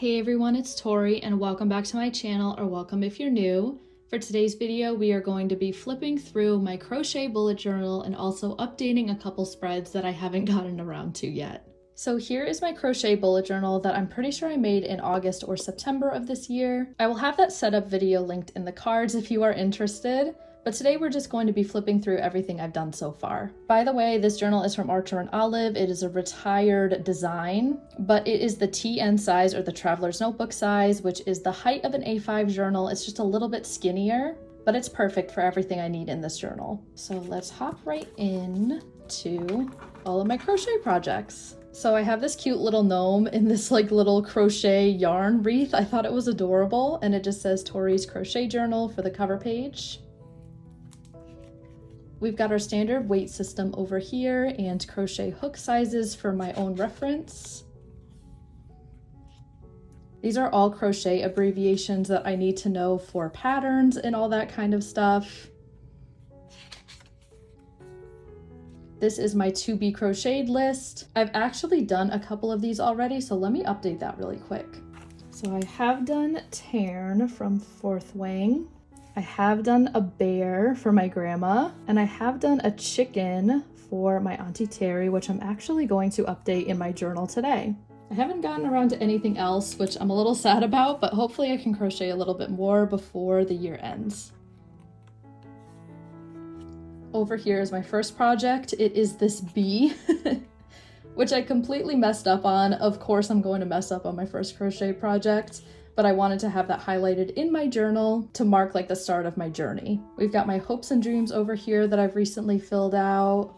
Hey everyone, it's Tori and welcome back to my channel, or welcome if you're new. For today's video, we are going to be flipping through my crochet bullet journal and also updating a couple spreads that I haven't gotten around to yet. So here is my crochet bullet journal that I'm pretty sure I made in August or September of this year. I will have that setup video linked in the cards if you are interested. But today we're just going to be flipping through everything I've done so far. By the way, this journal is from Archer and Olive. It is a retired design, but it is the TN size, or the Traveler's Notebook size, which is the height of an A5 journal. It's just a little bit skinnier, but it's perfect for everything I need in this journal. So let's hop right in to all of my crochet projects. So I have this cute little gnome in this like little crochet yarn wreath. I thought it was adorable, and it just says Tori's Crochet Journal for the cover page. We've got our standard weight system over here and crochet hook sizes for my own reference. These are all crochet abbreviations that I need to know for patterns and all that kind of stuff. This is my to be crocheted list. I've actually done a couple of these already, so let me update that really quick. So I have done Tern from Fourth Wing. I have done a bear for my grandma, and I have done a chicken for my Auntie Terry, which I'm actually going to update in my journal today. I haven't gotten around to anything else, which I'm a little sad about, but hopefully I can crochet a little bit more before the year ends. Over here is my first project. It is this bee, which I completely messed up on. Of course, I'm going to mess up on my first crochet project, but I wanted to have that highlighted in my journal to mark like the start of my journey. We've got my hopes and dreams over here that I've recently filled out.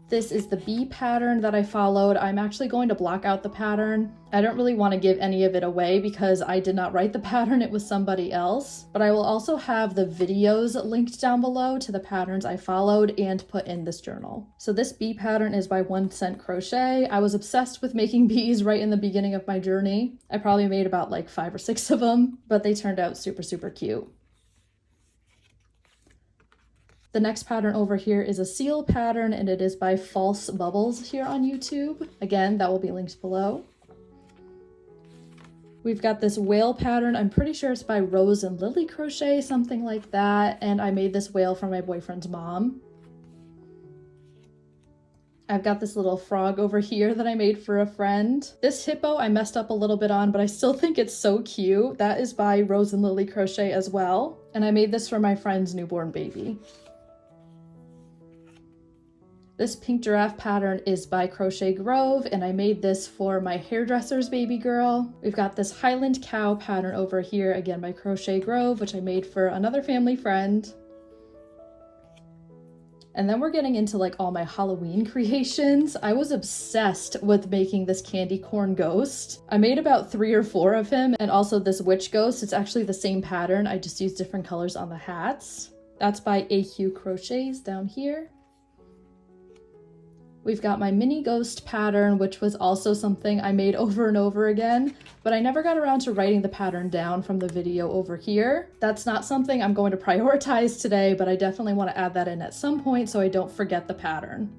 This is the bee pattern that I followed. I'm actually going to block out the pattern. I don't really want to give any of it away because I did not write the pattern, it was somebody else. But I will also have the videos linked down below to the patterns I followed and put in this journal. So this bee pattern is by 1 Cent Crochet. I was obsessed with making bees right in the beginning of my journey. I probably made about like 5 or 6 of them, but they turned out super, super cute. The next pattern over here is a seal pattern, and it is by False Bubbles here on YouTube. Again, that will be linked below. We've got this whale pattern. I'm pretty sure it's by Rose and Lily Crochet, something like that. And I made this whale for my boyfriend's mom. I've got this little frog over here that I made for a friend. This hippo I messed up a little bit on, but I still think it's so cute. That is by Rose and Lily Crochet as well. And I made this for my friend's newborn baby. This pink giraffe pattern is by Crochet Grove, and I made this for my hairdresser's baby girl. We've got this Highland cow pattern over here, again by Crochet Grove, which I made for another family friend. And then we're getting into like all my Halloween creations. I was obsessed with making this candy corn ghost. I made about 3 or 4 of him, and also this witch ghost. It's actually the same pattern, I just used different colors on the hats. That's by AQ Crochets down here. We've got my mini ghost pattern, which was also something I made over and over again, but I never got around to writing the pattern down from the video over here. That's not something I'm going to prioritize today, but I definitely want to add that in at some point so I don't forget the pattern.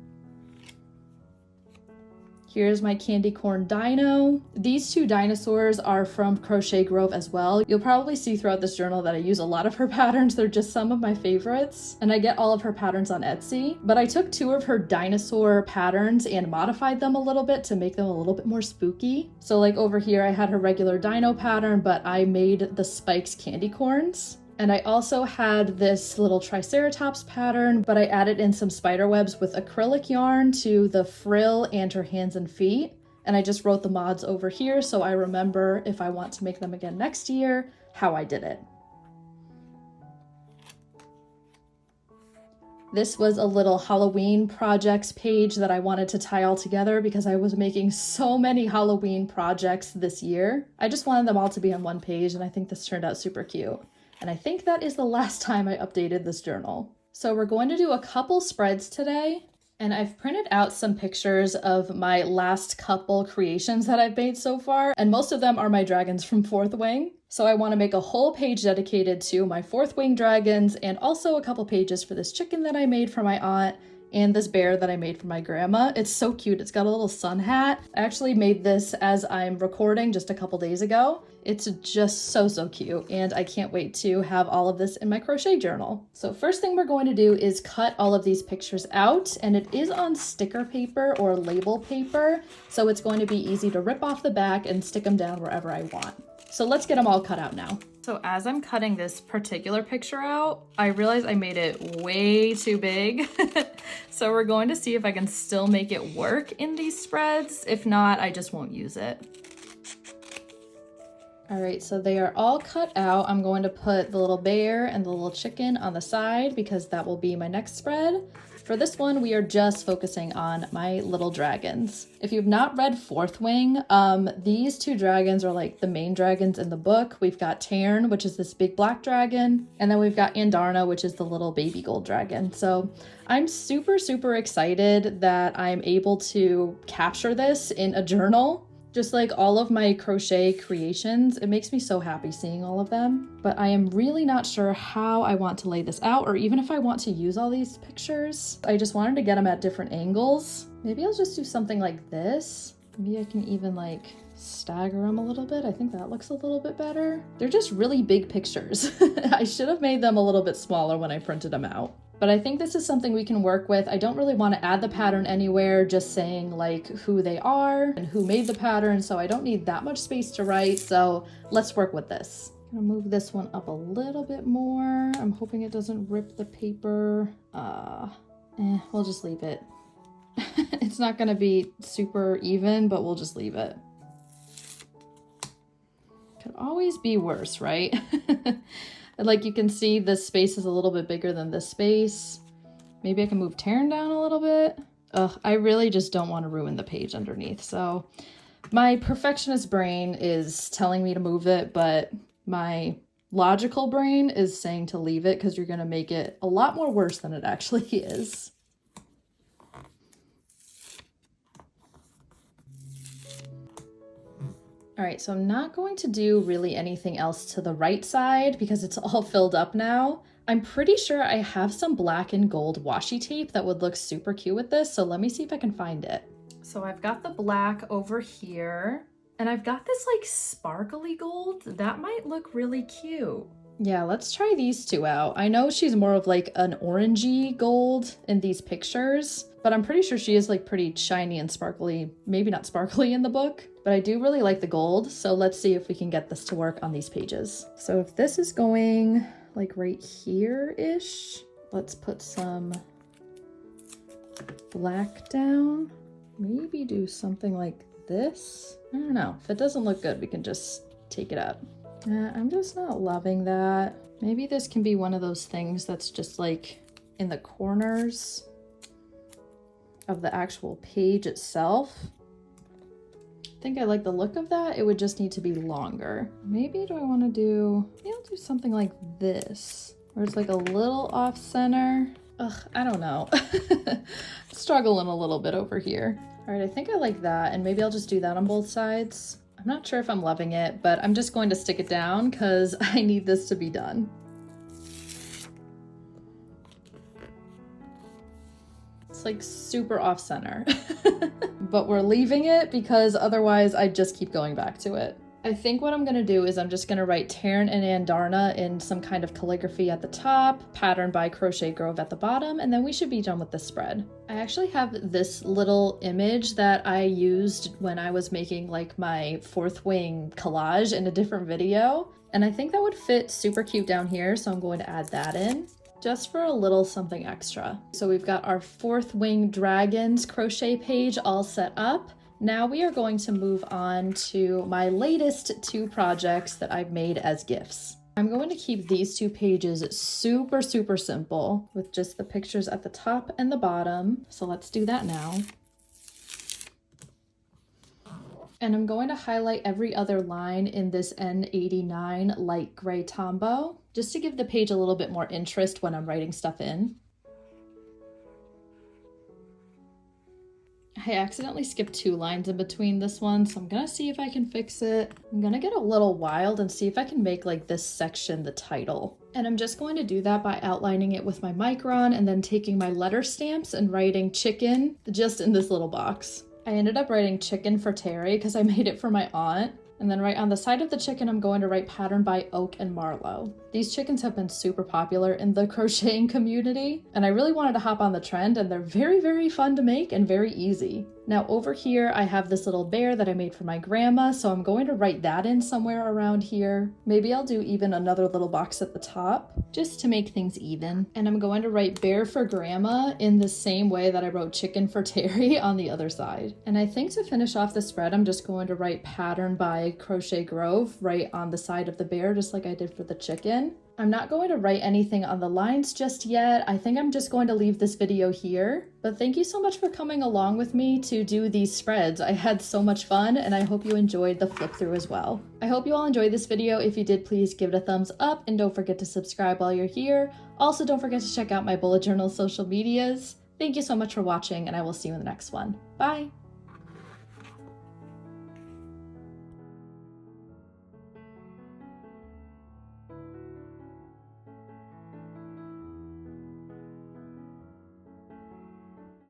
Here's my candy corn dino. These 2 dinosaurs are from Crochet Grove as well. You'll probably see throughout this journal that I use a lot of her patterns. They're just some of my favorites, and I get all of her patterns on Etsy. But I took 2 of her dinosaur patterns and modified them a little bit to make them a little bit more spooky. So like over here, I had her regular dino pattern, but I made the spikes candy corns. And I also had this little Triceratops pattern, but I added in some spider webs with acrylic yarn to the frill and her hands and feet. And I just wrote the mods over here so I remember if I want to make them again next year, how I did it. This was a little Halloween projects page that I wanted to tie all together because I was making so many Halloween projects this year. I just wanted them all to be on one page, and I think this turned out super cute. And I think that is the last time I updated this journal. So we're going to do a couple spreads today, and I've printed out some pictures of my last couple creations that I've made so far, and most of them are my dragons from Fourth Wing. So I want to make a whole page dedicated to my Fourth Wing dragons, and also a couple pages for this chicken that I made for my aunt, and this bear that I made for my grandma. It's so cute. It's got a little sun hat. I actually made this as I'm recording just a couple days ago. It's just so cute, and I can't wait to have all of this in my crochet journal. So first thing we're going to do is cut all of these pictures out, and it is on sticker paper or label paper, so it's going to be easy to rip off the back and stick them down wherever I want. So let's get them all cut out now. So as I'm cutting this particular picture out, I realized I made it way too big. So we're going to see if I can still make it work in these spreads. If not, I just won't use it. All right, so they are all cut out. I'm going to put the little bear and the little chicken on the side because that will be my next spread. For this one, we are just focusing on my little dragons. If you've not read Fourth Wing, these two dragons are like the main dragons in the book. We've got Tairn, which is this big black dragon, and then we've got Andarna, which is the little baby gold dragon. So I'm super excited that I'm able to capture this in a journal. Just like all of my crochet creations, it makes me so happy seeing all of them. But I am really not sure how I want to lay this out, or even if I want to use all these pictures. I just wanted to get them at different angles. Maybe I'll just do something like this. Maybe I can even like stagger them a little bit. I think that looks a little bit better. They're just really big pictures. I should have made them a little bit smaller when I printed them out. But I think this is something we can work with. I don't really want to add the pattern anywhere, just saying like who they are and who made the pattern, so I don't need that much space to write, so let's work with this. I'm gonna move this one up a little bit more. I'm hoping it doesn't rip the paper. We'll just leave it. It's not gonna be super even, but we'll just leave it. Could always be worse, right? Like you can see this space is a little bit bigger than this space. Maybe I can move Tairn down a little bit. Ugh, I really just don't want to ruin the page underneath. So my perfectionist brain is telling me to move it, but my logical brain is saying to leave it because you're going to make it a lot more worse than it actually is. All right, so I'm not going to do really anything else to the right side because it's all filled up now. I'm pretty sure I have some black and gold washi tape that would look super cute with this, so let me see if I can find it. So I've got the black over here, and I've got this like sparkly gold. That might look really cute. Yeah, let's try these two out. I know she's more of like an orangey gold in these pictures, but I'm pretty sure she is like pretty shiny and sparkly. Maybe not sparkly in the book, but I do really like the gold. So let's see if we can get this to work on these pages. So if this is going like right here-ish, let's put some black down. Maybe do something like this. I don't know. If it doesn't look good, we can just take it out. I'm just not loving that. Maybe this can be one of those things that's just like in the corners of the actual page itself. I think I like the look of that. It would just need to be longer. Maybe do I want to do, maybe I'll do something like this, where it's like a little off center. Ugh, I don't know. Struggling a little bit over here. All right, I think I like that, and maybe I'll just do that on both sides. I'm not sure if I'm loving it, but I'm just going to stick it down because I need this to be done. It's like super off center, but we're leaving it because otherwise I just keep going back to it. I think what I'm gonna do is I'm just gonna write Tairn and Andarna in some kind of calligraphy at the top, pattern by Crochet Grove at the bottom, and then we should be done with the spread. I actually have this little image that I used when I was making like my Fourth Wing collage in a different video, and I think that would fit super cute down here, so I'm going to add that in just for a little something extra. So we've got our Fourth Wing Dragons crochet page all set up. Now we are going to move on to my latest two projects that I've made as gifts. I'm going to keep these two pages super simple with just the pictures at the top and the bottom. So let's do that now. And I'm going to highlight every other line in this N89 light gray Tombow, just to give the page a little bit more interest when I'm writing stuff in. I accidentally skipped 2 lines in between this one, so I'm gonna see if I can fix it. I'm gonna get a little wild and see if I can make like this section the title. And I'm just going to do that by outlining it with my micron and then taking my letter stamps and writing chicken just in this little box. I ended up writing chicken for Terry because I made it for my aunt. And then right on the side of the chicken, I'm going to write pattern by Oak and Marlowe. These chickens have been super popular in the crocheting community, and I really wanted to hop on the trend, and they're very, very fun to make and very easy. Now over here, I have this little bear that I made for my grandma, so I'm going to write that in somewhere around here. Maybe I'll do even another little box at the top, just to make things even. And I'm going to write bear for grandma in the same way that I wrote chicken for Terry on the other side. And I think to finish off the spread, I'm just going to write pattern by Crochet Grove right on the side of the bear, just like I did for the chicken. I'm not going to write anything on the lines just yet. I think I'm just going to leave this video here. But thank you so much for coming along with me to do these spreads. I had so much fun, and I hope you enjoyed the flip through as well. I hope you all enjoyed this video. If you did, please give it a thumbs up, and don't forget to subscribe while you're here. Also, don't forget to check out my bullet journal social medias. Thank you so much for watching, and I will see you in the next one. Bye!